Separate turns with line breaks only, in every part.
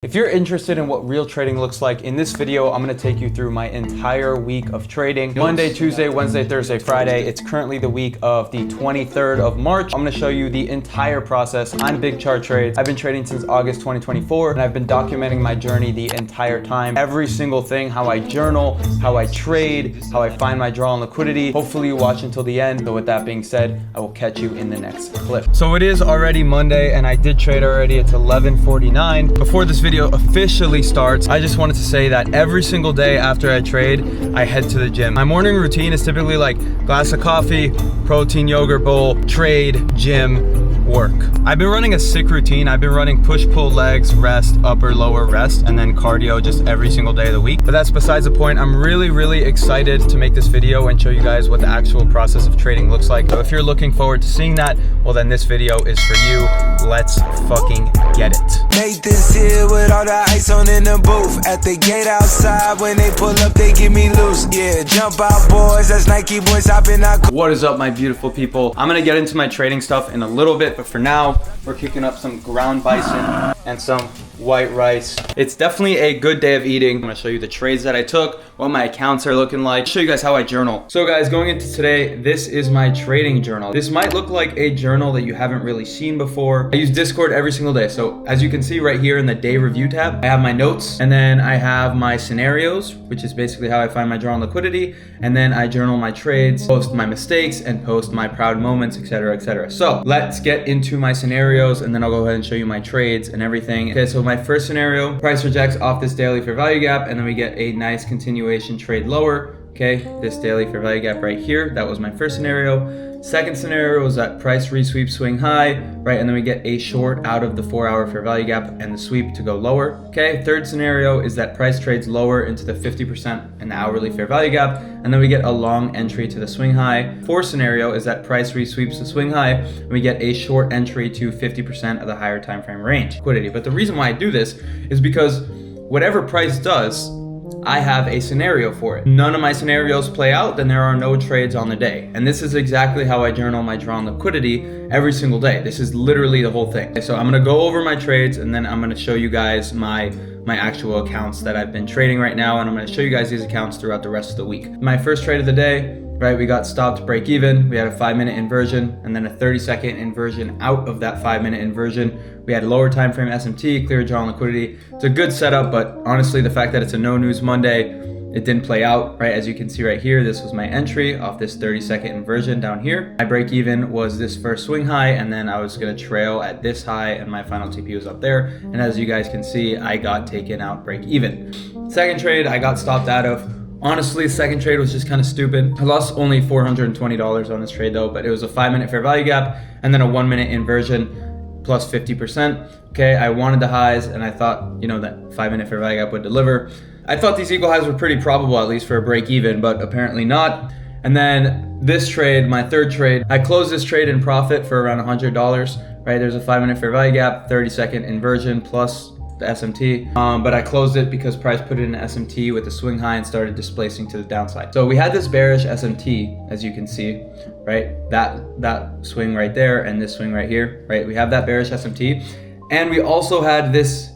If you're interested in what real trading looks like, in this video, I'm gonna take you through my entire week of trading. Monday, Tuesday, Wednesday, Thursday, Friday. It's currently the week of the 23rd of March. I'm gonna show you the entire process on Big Chart Trades. I've been trading since August 2024, and I've been documenting my journey the entire time. Every single thing, how I journal, how I trade, how I find my draw and liquidity. Hopefully you watch until the end. So with that being said, I will catch you in the next clip. So it is already Monday, and I did trade already. It's 11:49. Before this video officially starts, I just wanted to say that every single day after I trade, I head to the gym. My morning routine is typically like glass of coffee, protein yogurt bowl, trade, gym, work. I've been running a sick routine. I've been running push, pull, legs, rest, upper, lower, rest, and then cardio just every single day of the week. But that's besides the point. I'm really excited to make this video and show you guys what the actual process of trading looks like. So if you're looking forward to seeing that, well then this video is for you. Let's fucking get it.
Nathan's here with all the ice on in the booth. At the gate outside, when they pull up, they give me loose. Yeah, jump out boys, that's Nike boys hopping out.
What is up, my beautiful people? I'm gonna get into my trading stuff in a little bit, but for now, we're kicking up some ground bison and some white rice. It's definitely a good day of eating. I'm gonna show you the trades that I took, what my accounts are looking like, show you guys how I journal. So guys, going into today, this is my trading journal. This might look like a journal that you haven't really seen before. I use Discord every single day. So as you can see right here in the day review tab, I have my notes, and then I have my scenarios, which is basically how I find my draw and liquidity. And then I journal my trades, post my mistakes, and post my proud moments, etc., etc. So let's get into my scenarios, and then I'll go ahead and show you my trades and everything. Okay, so my first scenario, price rejects off this daily fair value gap, and then we get a nice continuation trade lower. Okay, this daily fair value gap right here, that was my first scenario. Second scenario was that price resweep swing high, right? And then we get a short out of the 4-hour fair value gap and the sweep to go lower. Okay, third scenario is that price trades lower into the 50% and the hourly fair value gap, and then we get a long entry to the swing high. Fourth scenario is that price resweeps the swing high, and we get a short entry to 50% of the higher time frame range liquidity. But the reason why I do this is because whatever price does, I have a scenario for it. None of my scenarios play out, then there are no trades on the day. And this is exactly how I journal my draw and liquidity every single day. This is literally the whole thing. So I'm gonna go over my trades, and then I'm gonna show you guys my actual accounts that I've been trading right now, and I'm gonna show you guys these accounts throughout the rest of the week. My first trade of the day, right, we got stopped break even. We had a 5-minute inversion and then a 30-second inversion out of that 5-minute inversion. We had lower time frame SMT, clear draw and liquidity. It's a good setup, but honestly, the fact that it's a no news Monday, it didn't play out, right? As you can see right here, this was my entry off this 30-second inversion down here. My break even was this first swing high, and then I was gonna trail at this high, and my final TP was up there. And as you guys can see, I got taken out break even. Second trade, I got stopped out of. Honestly, the second trade was just kind of stupid. I lost only $420 on this trade though, but it was a 5-minute fair value gap and then a 1-minute inversion plus 50%. Okay, I wanted the highs, and I thought, you know, that 5-minute fair value gap would deliver. I thought these equal highs were pretty probable, at least for a break even, but apparently not. And then this trade, my third trade, I closed this trade in profit for around $100, right? There's a 5-minute fair value gap, 30-second inversion plus the SMT, but I closed it because price put it in SMT with the swing high and started displacing to the downside. So we had this bearish SMT, as you can see, right? That swing right there and this swing right here, right? We have that bearish SMT, and we also had this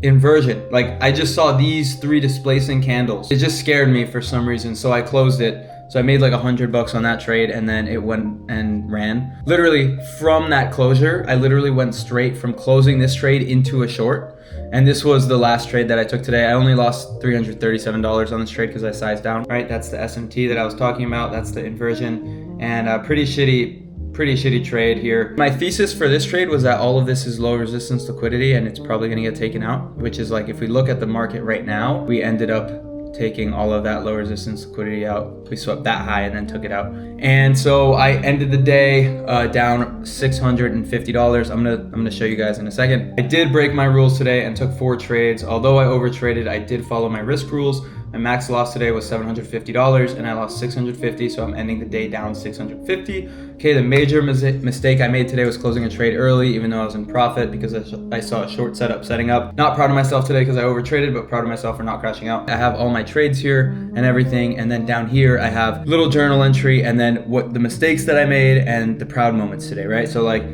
inversion. Like, I just saw these 3 displacing candles. It just scared me for some reason, so I closed it. So I made like $100 on that trade, and then it went and ran. Literally from that closure, I literally went straight from closing this trade into a short. And this was the last trade that I took today. I only lost $337 on this trade because I sized down, right? That's the SMT that I was talking about. That's the inversion, and pretty shitty trade here. My thesis for this trade was that all of this is low resistance liquidity, and it's probably gonna get taken out, which is like, if we look at the market right now, we ended up taking all of that low resistance liquidity out. We swept that high and then took it out. And so I ended the day down $650. I'm gonna show you guys in a second. I did break my rules today and took 4 trades. Although I overtraded, I did follow my risk rules. My max loss today was $750, and I lost $650, so I'm ending the day down $650. Okay, the major mistake I made today was closing a trade early, even though I was in profit, because I saw a short setup setting up. Not proud of myself today because I overtraded, but proud of myself for not crashing out. I have all my trades here and everything, and then down here I have little journal entry, and then what the mistakes that I made and the proud moments today, right? So like,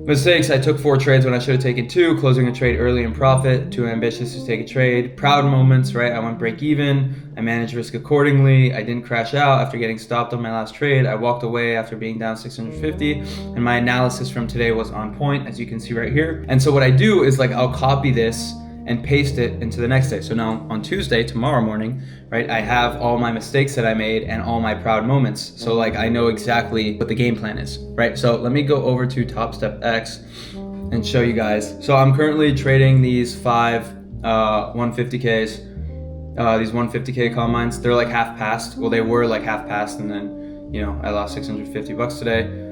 Mistakes, I took 4 trades when I should have taken 2, closing a trade early in profit, too ambitious to take a trade. Proud moments, right? I went break even, I managed risk accordingly, I didn't crash out after getting stopped on my last trade, I walked away after being down 650, and my analysis from today was on point, as you can see right here. And so what I do is like, I'll copy this and paste it into the next day. So now on Tuesday, tomorrow morning, right, I have all my mistakes that I made and all my proud moments. So like I know exactly what the game plan is, right? So let me go over to Top Step X and show you guys. So I'm currently trading these 5 150Ks, these 150K combines. They're like half passed. Well, they were like half passed, and then, you know, I lost 650 bucks today.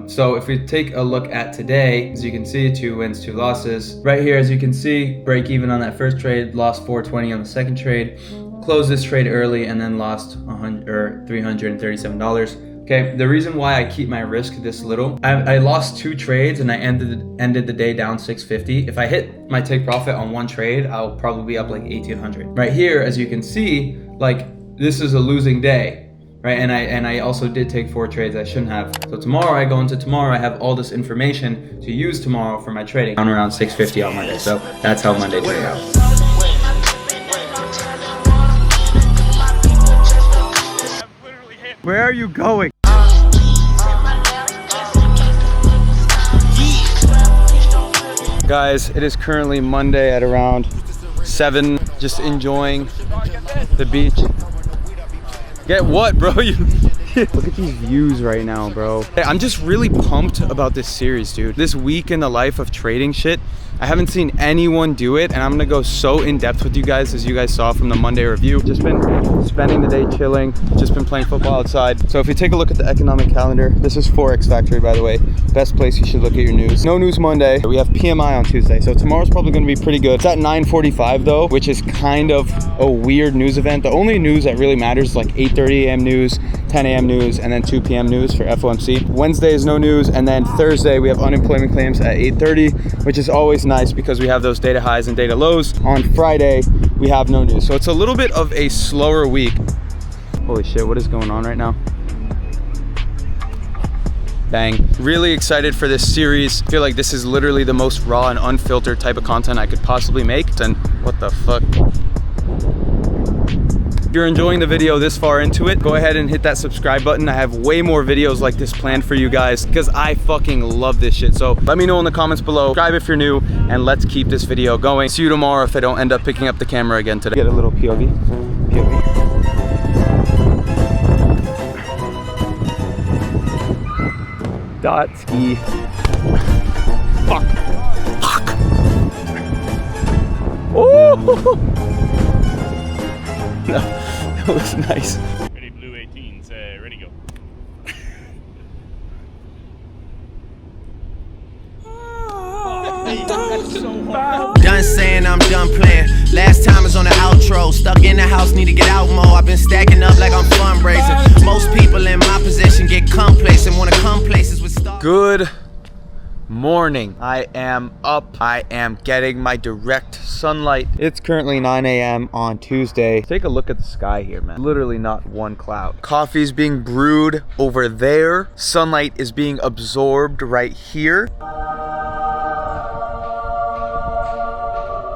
So if we take a look at today, as you can see, 2 wins, 2 losses. Right here, as you can see, break even on that first trade, lost 420 on the second trade, closed this trade early, and then lost $337. Okay, the reason why I keep my risk this little, I lost 2 trades and I ended the day down 650. If I hit my take profit on 1 trade, I'll probably be up like 1,800. Right here, as you can see, like this is a losing day. Right, and I also did take 4 trades I shouldn't have. So tomorrow, I go into tomorrow, I have all this information to use tomorrow for my trading. Down around 650 on Monday, so that's how Monday turned out. Where are you going? Guys, it is currently Monday at around 7, just enjoying the beach. Get what, bro? You look at these views right now, bro. Hey, I'm just really pumped about this series, dude. This week in the life of trading shit, I haven't seen anyone do it, and I'm gonna go so in depth with you guys, as you guys saw from the Monday review. Just been spending the day chilling, just been playing football outside. So if you take a look at the economic calendar, this is Forex Factory, by the way. Best place you should look at your news. No news Monday. We have PMI on Tuesday, so tomorrow's probably gonna be pretty good. It's at 9:45 though, which is kind of a weird news event. The only news that really matters is like 8:30 a.m. news, 10 a.m. news, and then 2 p.m. news for FOMC. Wednesday is no news, and then Thursday we have unemployment claims at 8:30, which is always nice because we have those data highs and data lows. On Friday, we have no news. So it's a little bit of a slower week. Holy shit, what is going on right now? Bang. Really excited for this series. I feel like this is literally the most raw and unfiltered type of content I could possibly make. And what the fuck? If you're enjoying the video this far into it, go ahead and hit that subscribe button. I have way more videos like this planned for you guys because I fucking love this shit. So let me know in the comments below. Subscribe if you're new, and let's keep this video going. See you tomorrow if I don't end up picking up the camera again today. Get a little POV. Dot ski. Fuck. Fuck. Oh! No, that was nice.
Ready, blue 18s, ready, go.
Done saying I'm done playing. Last time is on the outro. Stuck in the house, need to get out more. I've been stacking up like I'm fundraising. Most people in my position get complacent, wanna come places with stars.
Good morning. I am up. I am getting my direct sunlight. It's currently 9 a.m. on Tuesday. Take a look at the sky here, man. Literally not one cloud. Coffee's being brewed over there. Sunlight is being absorbed right here.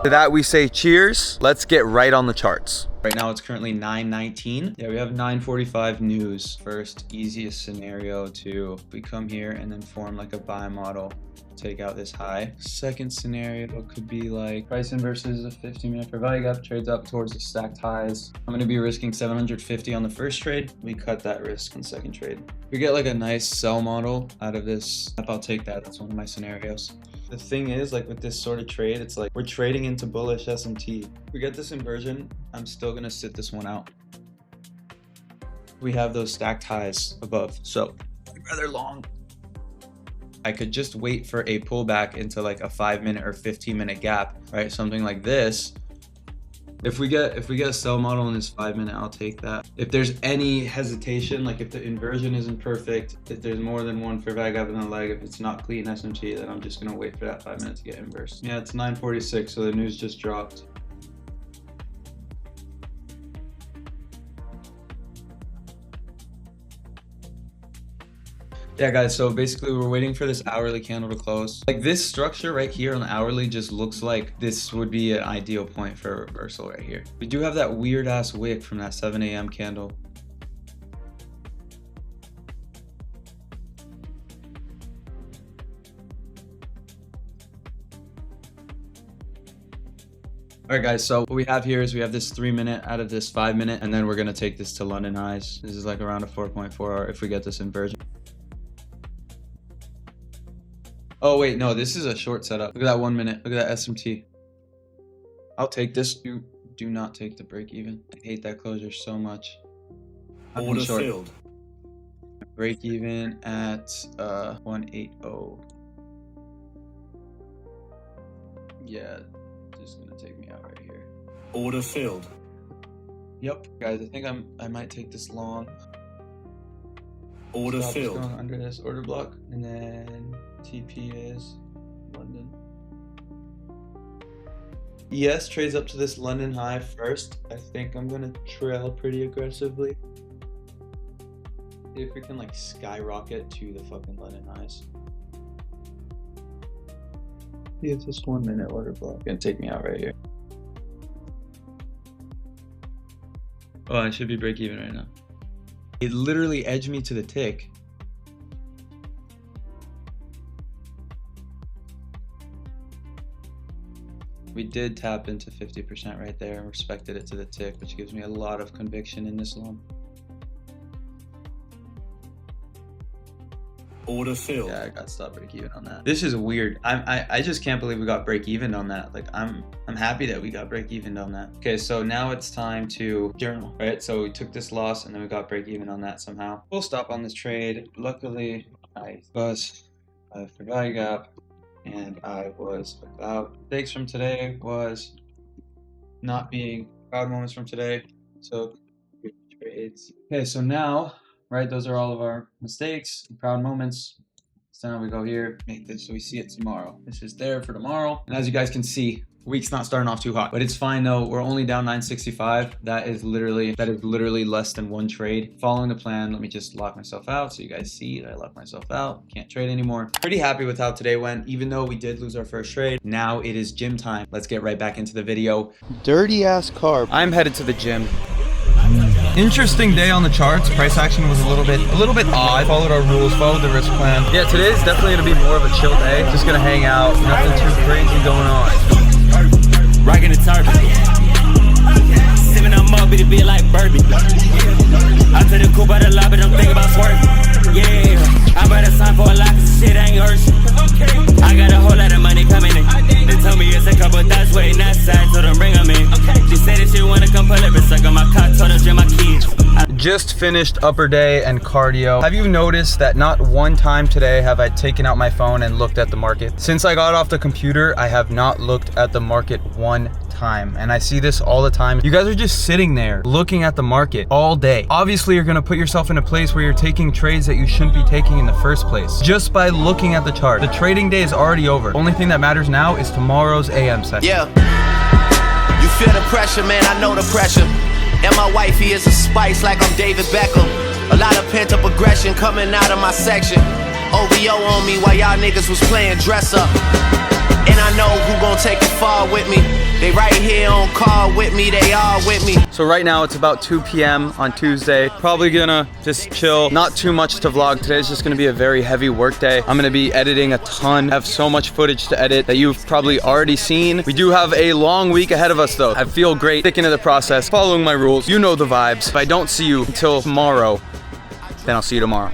To that we say cheers. Let's get right on the charts. Right now it's currently 9:19. Yeah, we have 9:45 news. First easiest scenario to we come here and then form like a buy model, take out this high. Second scenario could be like price inverses a 15-minute fair value gap, trades up towards the stacked highs. I'm gonna be risking 750 on the first trade. We cut that risk on second trade. We get like a nice sell model out of this. I'll take that. That's one of my scenarios. The thing is, like with this sort of trade, it's like we're trading into bullish S&T. We get this inversion, I'm still gonna sit this one out. We have those stacked highs above, so I'd rather long. I could just wait for a pullback into like a 5-minute or 15-minute gap, right? Something like this. If we get a sell model in this 5-minute, I'll take that. If there's any hesitation, like if the inversion isn't perfect, if there's more than one fair value gap in the leg, if it's not clean SMT, then I'm just gonna wait for that 5 minutes to get inversed. Yeah, it's 9:46, so the news just dropped. Yeah, guys, so basically we're waiting for this hourly candle to close. Like this structure right here on the hourly just looks like this would be an ideal point for a reversal right here. We do have that weird ass wick from that 7 a.m. candle. All right, guys, so what we have here is we have this 3 minute out of this 5 minute, and then we're gonna take this to London highs. This is like around a 4.4 hour if we get this inversion. Oh wait, no, this is a short setup. Look at that 1 minute. Look at that SMT. I'll take this. You do not take the break even. I hate that closure so much.
Order filled.
Break even at 180. Yeah, this is gonna take me out right here.
Order filled.
Yep, guys, I think I might take this long.
Order
Stop
filled.
Going under this order block, and then TP is London. ES trades up to this London high first. I think I'm gonna trail pretty aggressively. See if we can like skyrocket to the fucking London highs. See if this 1 minute order block gonna take me out right here. Oh, I should be break even right now. It literally edged me to the tick. We did tap into 50% right there and respected it to the tick, which gives me a lot of conviction in this long.
Order filled.
Yeah, I got stop break even on that. This is weird. I just can't believe we got break even on that. Like I'm happy that we got break even on that. Okay, so now it's time to journal, right? So we took this loss and then we got break even on that somehow. We'll stop on this trade. Luckily, I was for value gap and I was without. Mistakes from today was not being proud moments from today. So trades. Okay, so now, right, those are all of our mistakes, proud moments. So now we go here, make this so we see it tomorrow. This is there for tomorrow. And as you guys can see, week's not starting off too hot, but it's fine though. We're only down 965. That is literally less than one trade. Following the plan, let me just lock myself out so you guys see that I locked myself out. Can't trade anymore. Pretty happy with how today went, even though we did lose our first trade. Now it is gym time. Let's get right back into the video. Dirty ass carb. I'm headed to the gym. Interesting day on the charts. Price action was a little bit odd. Followed our rules, followed the risk plan. Yeah, today's definitely gonna be more of a chill day. Just gonna hang out. Nothing too crazy going on.
Rockin' the target. Sippin' on mud, it be like bourbon. I took the coupe by the lobby, don't think about swerving. Yeah, I better sign for a lot, cause shit ain't urgent. I got a whole lot of money coming in. They told me it's a couple thoughts waiting outside, so don't bring them in. She said that she wanna come pull up and suck on my cock, told her to my kids.
Just finished upper day and cardio. Have you noticed that not one time today have I taken out my phone and looked at the market? Since I got off the computer, I have not looked at the market one time. And I see this all the time. You guys are just sitting there looking at the market all day. Obviously, you're gonna put yourself in a place where you're taking trades that you shouldn't be taking in the first place. Just by looking at the chart. The trading day is already over. Only thing that matters now is tomorrow's AM session.
Yeah. You feel the pressure, man, I know the pressure. And my wifey is a spice like I'm David Beckham. A lot of pent-up aggression coming out of my section. OVO on me while y'all niggas was playing dress up. And I know who gon' take it far with me. They right here on call with me, they all with me.
So right now it's about 2 p.m. on Tuesday. Probably gonna just chill. Not too much to vlog. Today's just gonna be a very heavy work day. I'm gonna be editing a ton. I have so much footage to edit that you've probably already seen. We do have a long week ahead of us though. I feel great sticking to the process, following my rules. You know the vibes. If I don't see you until tomorrow, then I'll see you tomorrow.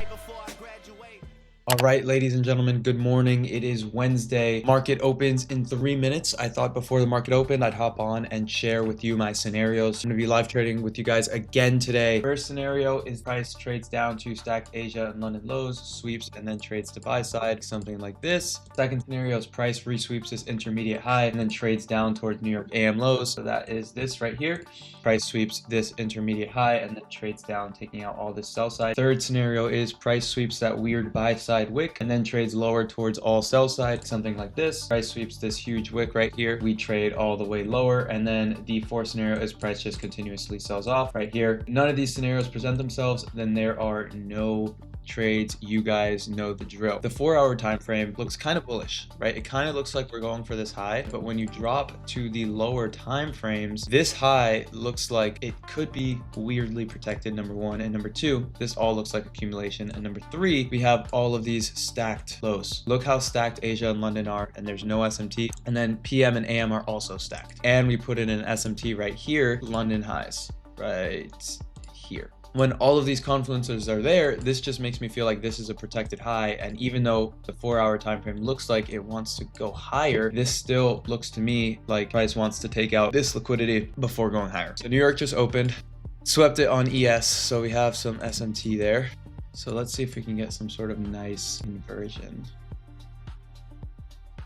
All right, ladies and gentlemen, good morning. It is Wednesday. Market opens in 3 minutes. I thought before the market opened, I'd hop on and share with you my scenarios. I'm gonna be live trading with you guys again today. First scenario is price trades down to stack Asia and London lows, sweeps, and then trades to buy side, something like this. Second scenario is price resweeps this intermediate high and then trades down towards New York AM lows. So that is this right here. Price sweeps this intermediate high and then trades down, taking out all this sell side. Third scenario is price sweeps that weird buy side wick and then trades lower towards all sell side, something like this. Price sweeps this huge wick right here. We trade all the way lower, and then the fourth scenario is price just continuously sells off right here. None of these scenarios present themselves, then there are no trades, you guys know the drill. The 4-hour time frame looks kind of bullish, right? It kind of looks like we're going for this high, but when you drop to the lower time frames, this high looks like it could be weirdly protected, number one, and number two, this all looks like accumulation, and number three, we have all of these stacked lows. Look how stacked Asia and London are, and there's no SMT, and then PM and AM are also stacked, and we put in an SMT right here, London highs right here. When all of these confluences are there, this just makes me feel like this is a protected high, and even though the 4-hour time frame looks like it wants to go higher, this still looks to me like price wants to take out this liquidity before going higher. So New York just opened, swept it on ES, so we have some SMT there. So let's see if we can get some sort of nice inversion.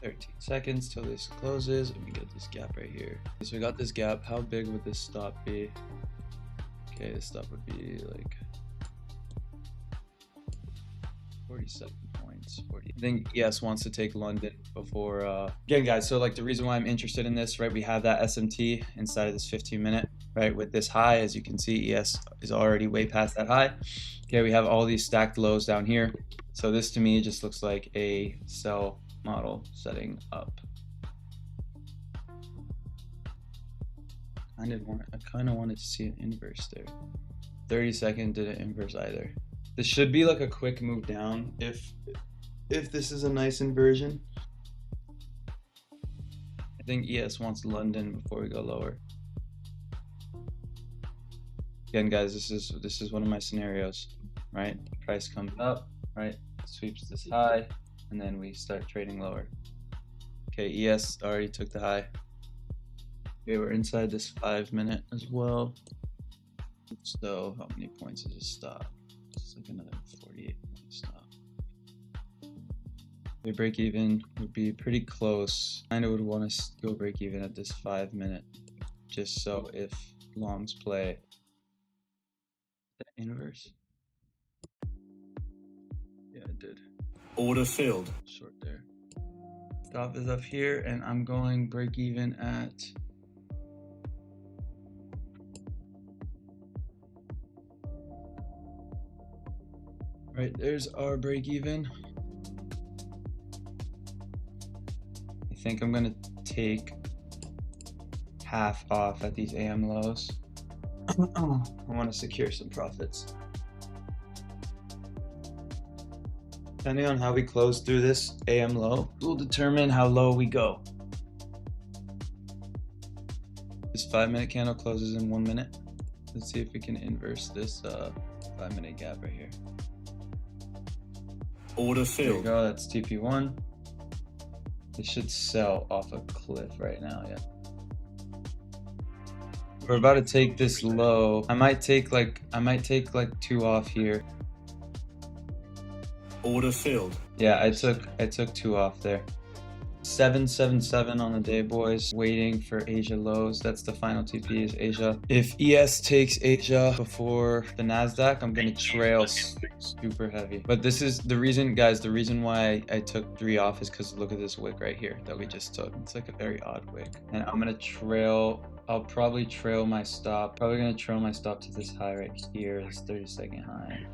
13 seconds till this closes, and we get this gap right here. So we got this gap. How big would this stop be? Okay, this stop would be like 47 points. 40. I think ES wants to take London before. Again, guys, so like the reason why I'm interested in this, right? We have that SMT inside of this 15-minute, right? With this high, as you can see, ES is already way past that high. Okay, we have all these stacked lows down here. So this to me just looks like a sell model setting up. I kind of wanted to see an inverse there. 30-second didn't inverse either. This should be like a quick move down if this is a nice inversion. I think ES wants London before we go lower. Again, guys, this is one of my scenarios, right? Price comes up, right? Sweeps this high, and then we start trading lower. Okay, ES already took the high. Okay, we're inside this 5-minute as well. So how many points does it stop? It's like another 48 point stop. The break even would be pretty close. Kind of would want to go break even at this 5-minute, just so if longs play the inverse. Yeah, it did.
Order filled.
Short there. Stop is up here, and I'm going break even at right, there's our break even. I think I'm gonna take half off at these AM lows. I want to secure some profits. Depending on how we close through this AM low, will determine how low we go. This 5-minute candle closes in 1 minute. Let's see if we can inverse this 5-minute gap right here.
Order
There you
filled.
go, that's TP1. It should sell off a cliff right now, yeah. We're about to take this low. I might take like 2 off here.
Order filled.
Yeah, I took 2 off there. 777 on the day, boys. Waiting for Asia lows. That's the final TP is Asia. If ES takes Asia before the NASDAQ, I'm gonna trail super heavy. But this is the reason, guys, the reason why I took 3 off is because look at this wick right here that we just took. It's like a very odd wick. And I'm gonna trail, I'll probably trail my stop. Probably gonna trail my stop to this high right here, this 30-second high.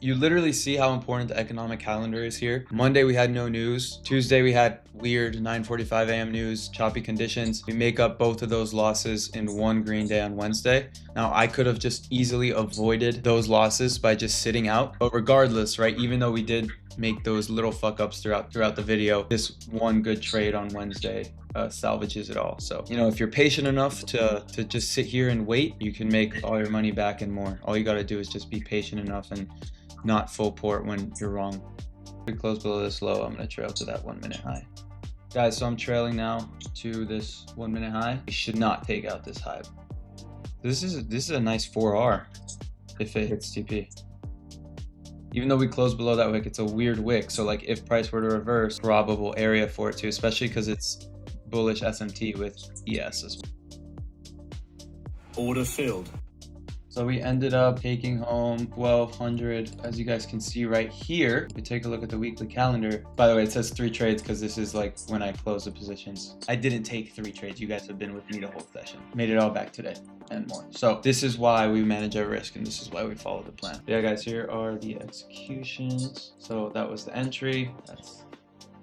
You literally see how important the economic calendar is here. Monday we had no news. Tuesday we had weird 9:45 a.m. news, choppy conditions. We make up both of those losses in one green day on Wednesday. Now I could have just easily avoided those losses by just sitting out. But regardless, right, even though we did make those little fuck ups throughout the video, this one good trade on Wednesday salvages it all. So, you know, if you're patient enough to just sit here and wait, you can make all your money back and more. All you got to do is just be patient enough and not full port when you're wrong. If we close below this low, I'm gonna trail to that 1-minute high. Guys, so I'm trailing now to this 1-minute high. We should not take out this high. This is a nice 4R if it hits TP. Even though we close below that wick, it's a weird wick. So like if price were to reverse, probable area for it too, especially because it's bullish SMT with ES as well.
Order filled.
So we ended up taking home 1,200. As you guys can see right here, we take a look at the weekly calendar. By the way, it says 3 trades because this is like when I close the positions. I didn't take 3 trades. You guys have been with me the whole session. Made it all back today and more. So this is why we manage our risk, and this is why we follow the plan. Yeah, guys, here are the executions. So that was the entry.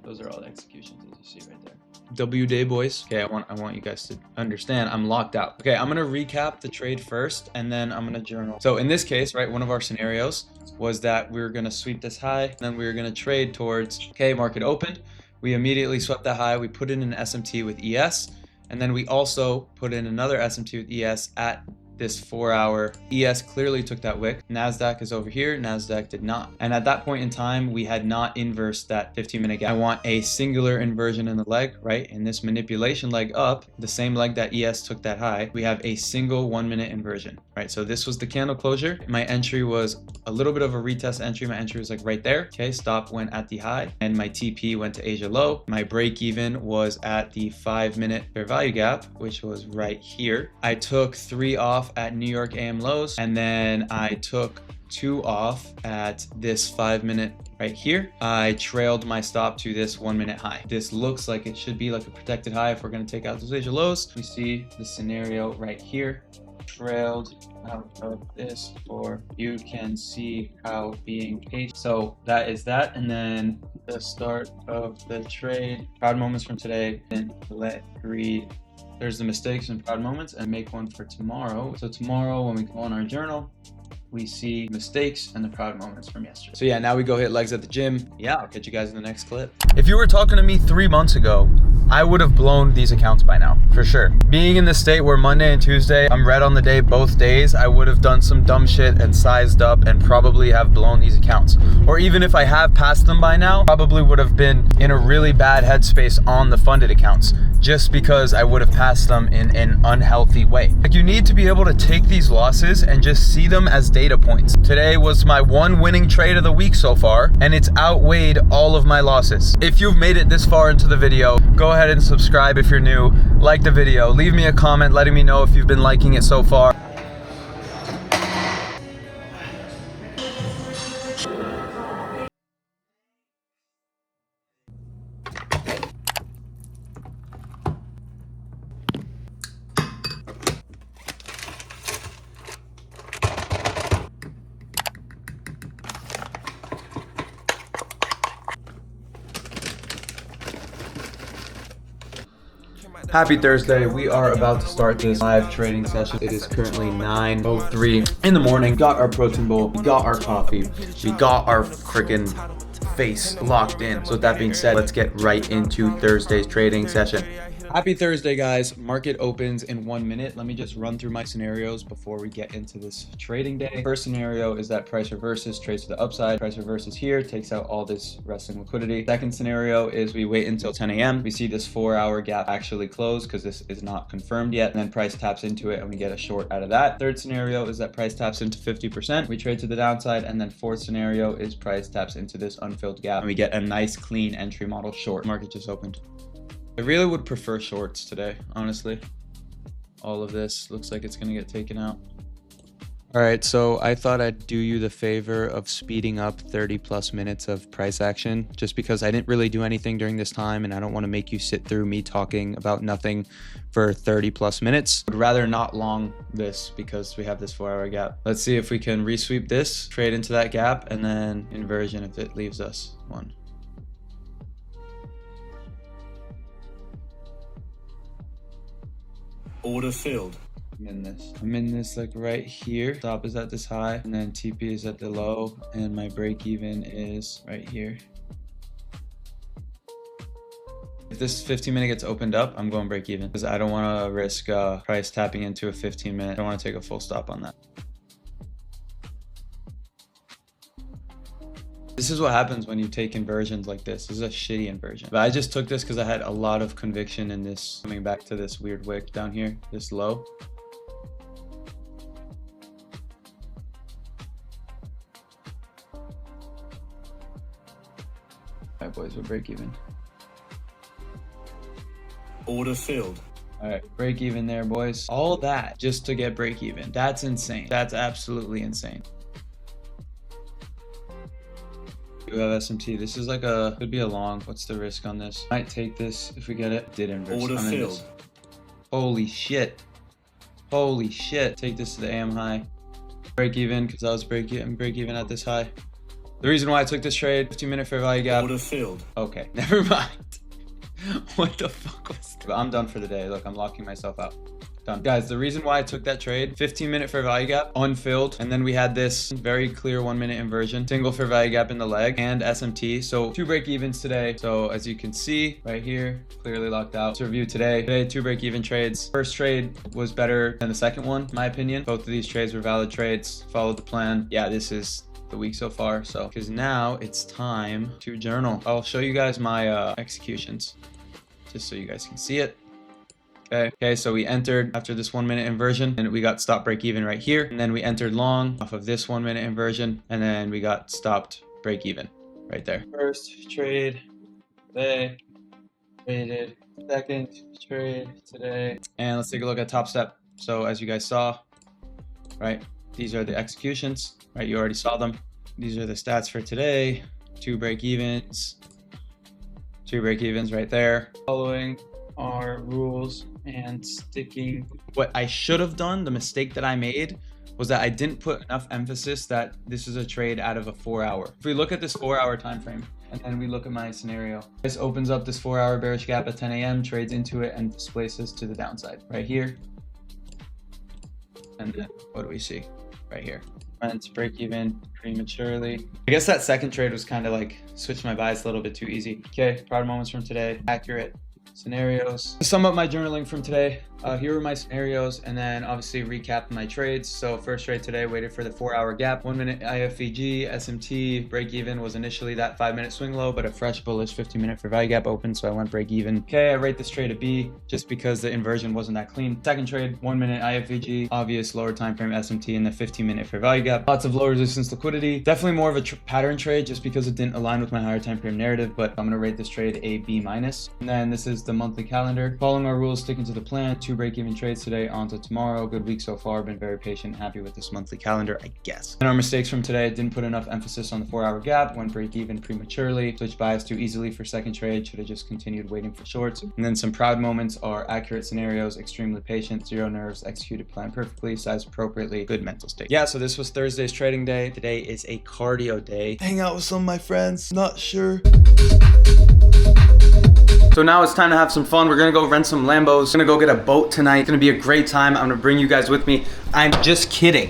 Those are all the executions, as you see right there. W day, boys. Okay, I want you guys to understand I'm locked out. Okay, I'm gonna recap the trade first, and then I'm gonna journal. So in this case, right, one of our scenarios was that we were gonna sweep this high, and then we were gonna trade towards, okay, market opened. We immediately swept that high. We put in an SMT with ES, and then we also put in another SMT with ES at this 4-hour. ES clearly took that wick. NASDAQ is over here. NASDAQ did not. And at that point in time, we had not inversed that 15-minute gap. I want a singular inversion in the leg, right? In this manipulation leg up, the same leg that ES took that high, we have a single 1-minute inversion, right? So this was the candle closure. My entry was a little bit of a retest entry. My entry was like right there. Okay, stop went at the high, and my TP went to Asia low. My break even was at the 5-minute fair value gap, which was right here. I took 3 off at New York AM lows, and then I took 2 off at this 5-minute right here. I trailed my stop to this 1-minute high. This looks like it should be like a protected high if we're going to take out those Asia lows. We see the scenario right here, trailed out of this, or you can see how being patient. So that is that. And then the start of the trade, proud moments from today, and let read. There's the mistakes and proud moments, and make one for tomorrow. So tomorrow when we go on our journal, we see mistakes and the proud moments from yesterday. So yeah, now we go hit legs at the gym. Yeah, I'll catch you guys in the next clip. If you were talking to me 3 months ago, I would have blown these accounts by now, for sure. Being in the state where Monday and Tuesday, I'm red on the day both days, I would have done some dumb shit and sized up and probably have blown these accounts. Or even if I have passed them by now, probably would have been in a really bad headspace on the funded accounts, just because I would have passed them in an unhealthy way. Like, you need to be able to take these losses and just see them as data points. Today was my 1 winning trade of the week so far, and it's outweighed all of my losses. If you've made it this far into the video, go ahead and subscribe if you're new, like the video, leave me a comment letting me know if you've been liking it so far. Happy Thursday. We are about to start this live trading session. It is currently 9:03 in the morning. Got our protein bowl, we got our coffee, we got our freaking face locked in. So with that being said, let's get right into Thursday's trading session. Happy Thursday, guys. Market opens in 1 minute. Let me just run through my scenarios before we get into this trading day. First scenario is that price reverses, trades to the upside. Price reverses here, takes out all this resting liquidity. Second scenario is we wait until 10 a.m. We see this 4-hour gap actually close because this is not confirmed yet. And then price taps into it and we get a short out of that. Third scenario is that price taps into 50%. We trade to the downside. And then fourth scenario is price taps into this unfilled gap and we get a nice clean entry model short. Market just opened. I really would prefer shorts today, honestly. All of this looks like it's gonna get taken out. All right, so I thought I'd do you the favor of speeding up 30+ minutes of price action, just because I didn't really do anything during this time and I don't wanna make you sit through me talking about nothing for 30+ minutes. I'd rather not long this because we have this 4-hour gap. Let's see if we can resweep this, trade into that gap, and then inversion if it leaves us one.
Order filled.
I'm in this like right here. Stop is at this high, and then TP is at the low, and my break even is right here. If this 15-minute gets opened up, I'm going break even because I don't want to risk price tapping into a 15-minute. I don't want to take a full stop on that. This is what happens when you take inversions like this. This is a shitty inversion. But I just took this because I had a lot of conviction in this, coming back to this weird wick down here, this low. All right, boys, we'll break even.
Order filled.
All right, break even there, boys. All that just to get break even. That's insane. That's absolutely insane. You have SMT. This is like a, could be a long. What's the risk on this? Might take this if we get it. Did inverse.
Order filled.
Holy shit. Holy shit. Take this to the AM high. Break even, because I was break even at this high. The reason why I took this trade, 15-minute fair value gap.
Order filled.
Okay, never mind. What the fuck was that? I'm done for the day. Look, I'm locking myself out. Done. Guys, the reason why I took that trade, 15-minute fair value gap, unfilled, and then we had this very clear 1-minute inversion, single fair value gap in the leg, and SMT. So 2 break evens today. So as you can see right here, clearly locked out. To review today, 2 break even trades. First trade was better than the second one, in my opinion. Both of these trades were valid trades, followed the plan. Yeah, this is the week so far. So because now it's time to journal. I'll show you guys my executions just so you guys can see it. Okay, so we entered after this 1-minute inversion and we got stop break even right here. And then we entered long off of this 1-minute inversion and then we got stopped break even right there. First trade today, traded. Second trade today. And let's take a look at Top Step. So as you guys saw, right, these are the executions, right? You already saw them. These are the stats for today. 2 break evens, 2 break evens right there. Following our rules and sticking. What I should have done, the mistake that I made, was that I didn't put enough emphasis that this is a trade out of a 4-hour. If we look at this 4-hour time frame and then we look at my scenario, this opens up this 4-hour bearish gap at 10 a.m., trades into it and displaces to the downside right here. And then what do we see right here? Rents break even prematurely. I guess that second trade was kind of like switched my bias a little bit too easy. Okay, proud moments from today, accurate scenarios. To sum up my journaling from today, here were my scenarios, and then obviously recap my trades. So first trade today, waited for the 4-hour gap, 1-minute IFVG, SMT, break even was initially that 5-minute swing low, but a fresh bullish 15-minute fair value gap open, so I went break even. Okay, I rate this trade a B just because the inversion wasn't that clean. Second trade, 1-minute IFVG, obvious lower time frame SMT, and the 15-minute fair value gap. Lots of low resistance liquidity. Definitely more of a pattern trade just because it didn't align with my higher time frame narrative, but I'm gonna rate this trade a B-. And then this is the monthly calendar. Following our rules, sticking to the plan, 2 break-even trades today, on to tomorrow. Good week so far, been very patient, happy with this monthly calendar, I guess. And our mistakes from today, didn't put enough emphasis on the 4-hour gap, went break-even prematurely, switched bias too easily for second trade, should have just continued waiting for shorts. And then some proud moments are accurate scenarios, extremely patient, zero nerves, executed plan perfectly, sized appropriately, good mental state. Yeah, so this was Thursday's trading day. Today is a cardio day. Hang out with some of my friends, not sure. So now it's time to have some fun. We're gonna go rent some Lambos. Gonna go get a boat tonight. It's gonna be a great time. I'm gonna bring you guys with me. I'm just kidding.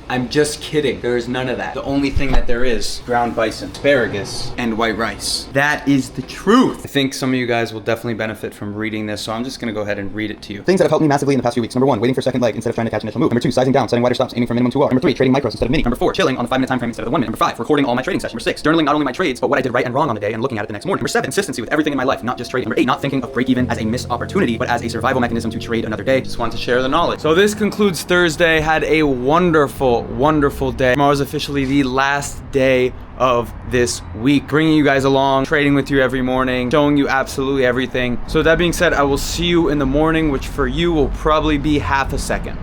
I'm just kidding. There is none of that. The only thing that there is, ground bison, asparagus, and white rice. That is the truth. I think some of you guys will definitely benefit from reading this, so I'm just gonna go ahead and read it to you.
Things that have helped me massively in the past few weeks. Number 1, waiting for second leg instead of trying to catch initial move. Number 2, sizing down, setting wider stops, aiming for minimum 2R. Number 3, trading micros instead of mini. Number 4, chilling on the 5-minute time frame instead of the 1 minute. Number 5, recording all my trading sessions. Number 6, journaling not only my trades, but what I did right and wrong on the day and looking at it the next morning. Number 7, consistency with everything in my life, not just trading. Number 8, not thinking of break even as a missed opportunity, but as a survival mechanism to trade another day. Just wanted to share the knowledge. So this concludes Thursday. Had a wonderful, wonderful day. Tomorrow's officially the last day of this week, bringing you guys along, trading with you every morning, showing you absolutely everything. So that being said, I will see you in the morning, which for you will probably be half a second.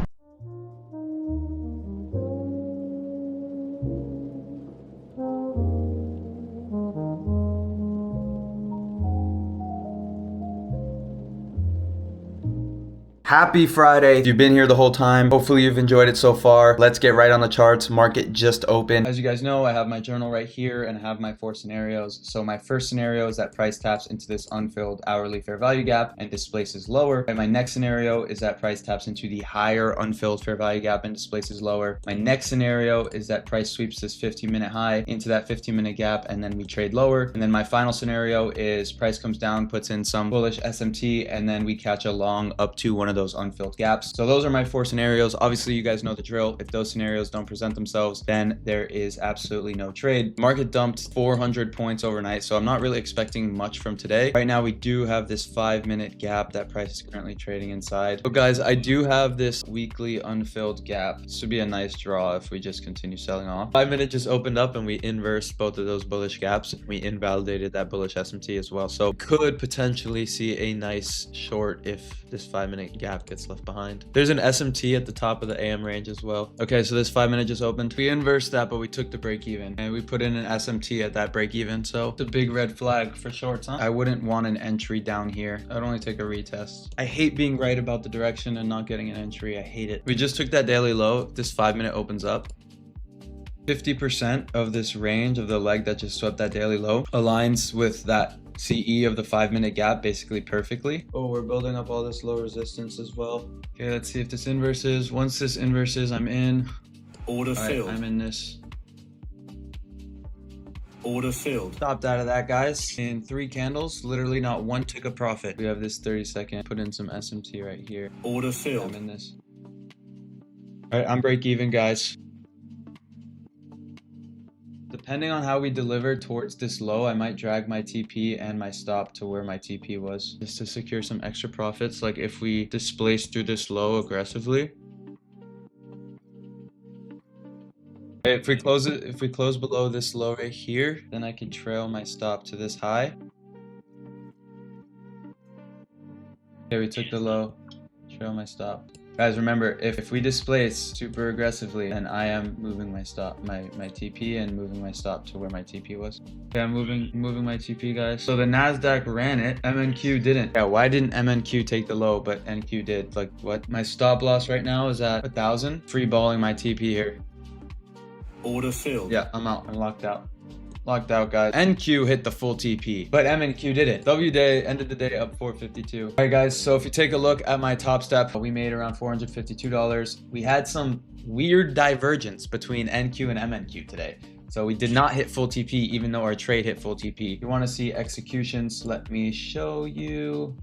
Happy Friday. If you've been here the whole time, hopefully you've enjoyed it so far. Let's get right on the charts. Market just opened. As you guys know, I have my journal right here and I have my 4 scenarios. So my first scenario is that price taps into this unfilled hourly fair value gap and displaces lower. And my next scenario is that price taps into the higher unfilled fair value gap and displaces lower. My next scenario is that price sweeps this 15-minute high into that 15-minute gap and then we trade lower. And then my final scenario is price comes down, puts in some bullish SMT, and then we catch a long up to one of
those unfilled gaps. So those are my 4 scenarios. Obviously, you guys know the drill. If those scenarios don't present themselves, then there is absolutely no trade. Market dumped 400 points overnight, so I'm not really expecting much from today. Right now, we do have this 5-minute gap that price is currently trading inside. So guys, I do have this weekly unfilled gap. This would be a nice draw if we just continue selling off. 5-minute just opened up and we inversed both of those bullish gaps. We invalidated that bullish SMT as well. So could potentially see a nice short if this 5-minute gap gets left behind. There's an SMT at the top of the AM range as well. Okay, so this 5-minute just opened. We inversed that, but we took the break even and we put in an SMT at that break even. So it's a big red flag for shorts, huh? I wouldn't want an entry down here. I'd only take a retest. I hate being right about the direction and not getting an entry. I hate it. We just took that daily low. This 5-minute opens up. 50% of this range of the leg that just swept that daily low aligns with that CE of the 5-minute gap basically perfectly. Oh, we're building up all this low resistance as well. Okay, let's see if this inverses. Once this inverses, I'm in.
Order filled.
I'm in this.
Order filled.
Stopped out of that, guys. In 3 candles, literally not one took a profit. We have this 30-second. Put in some SMT right here.
Order filled.
I'm in this. All right, I'm break even, guys. Depending on how we deliver towards this low, I might drag my TP and my stop to where my TP was just to secure some extra profits. Like if we displace through this low aggressively. If we close below this low right here, then I can trail my stop to this high. Okay, we took the low, trail my stop. Guys, remember, if we displace super aggressively, then I am moving my stop, my TP, and moving my stop to where my TP was. Okay, I'm moving my TP, guys. So the NASDAQ ran it, MNQ didn't. Yeah, why didn't MNQ take the low, but NQ did? Like, what? My stop loss right now is at 1,000. Free balling my TP here.
Order filled.
Yeah, I'm out. I'm locked out. Locked out, guys. NQ hit the full TP, but MNQ didn't. W day ended the day up 452. All right, guys. So if you take a look at my top step, we made around $452. We had some weird divergence between NQ and MNQ today. So we did not hit full TP, even though our trade hit full TP. If you want to see executions, let me show you.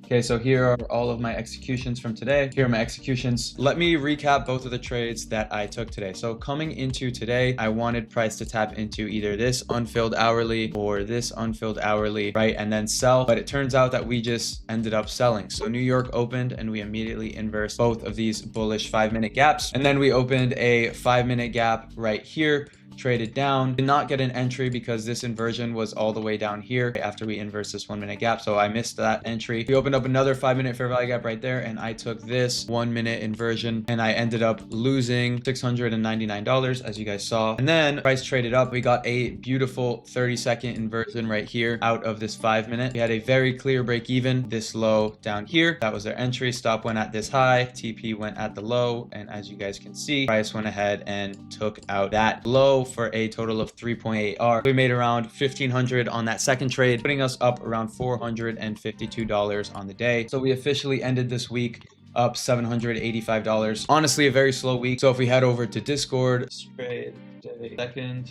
Okay, so here are all of my executions from today. Here are my executions. Let me recap both of the trades that I took today. So coming into today, I wanted price to tap into either this unfilled hourly or this unfilled hourly, right? And then sell. But it turns out that we just ended up selling. So New York opened and we immediately inversed both of these bullish 5-minute gaps. And then we opened a 5-minute gap right here. Traded down, did not get an entry because this inversion was all the way down here after we inversed this 1-minute gap, so I missed that entry. We opened up another 5-minute fair value gap right there, and I took this 1-minute inversion and I ended up losing $699, as you guys saw. And then price traded up. We got a beautiful 30-second inversion right here out of this 5-minute. We had a very clear break even, this low down here. That was their entry. Stop went at this high, TP went at the low, and as you guys can see, price went ahead and took out that low for a total of 3.8 R. We made around $1,500 on that second trade, putting us up around $452 on the day. So we officially ended this week up $785. Honestly, a very slow week. So if we head over to Discord, trade day, second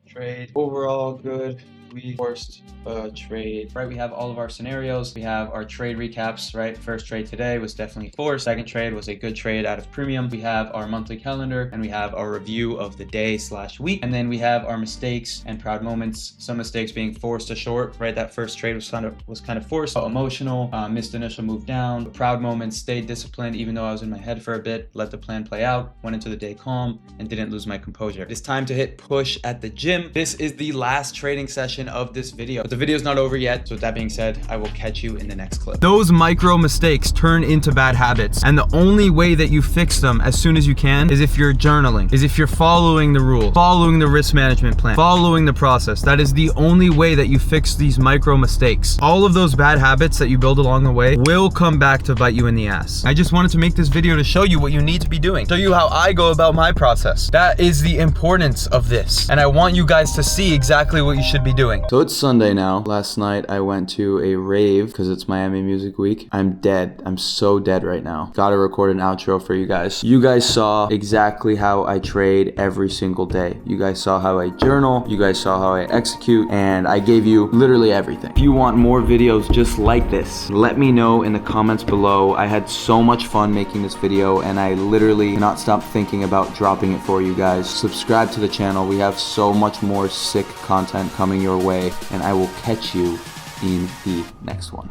trade, overall good. We forced a trade, right? We have all of our scenarios. We have our trade recaps, right? First trade today was definitely forced. Second trade was a good trade out of premium. We have our monthly calendar and we have our review of the day/week. And then we have our mistakes and proud moments. Some mistakes being forced to short, right? That first trade was kind of forced, emotional, missed initial move down. The proud moments, stayed disciplined even though I was in my head for a bit, let the plan play out, went into the day calm and didn't lose my composure. It's time to hit push at the gym. This is the last trading session of this video, but the video is not over yet. So with that being said, I will catch you in the next clip. Those micro mistakes turn into bad habits, and the only way that you fix them as soon as you can is if you're journaling, is if you're following the rule, following the risk management plan, following the process. That is the only way that you fix these micro mistakes. All of those bad habits that you build along the way will come back to bite you in the ass. I just wanted to make this video to show you what you need to be doing, show you how I go about my process. That is the importance of this, and I want you guys to see exactly what you should be doing. doing? So it's Sunday now. Last night I went to a rave because it's Miami Music Week. I'm dead. I'm so dead right now. Gotta record an outro for you guys. You guys saw exactly how I trade every single day. You guys saw how I journal. You guys saw how I execute, and I gave you literally everything. If you want more videos just like this, let me know in the comments below. I had so much fun making this video, and I literally cannot stop thinking about dropping it for you guys. Subscribe to the channel. We have so much more sick content coming your way, and I will catch you in the next one.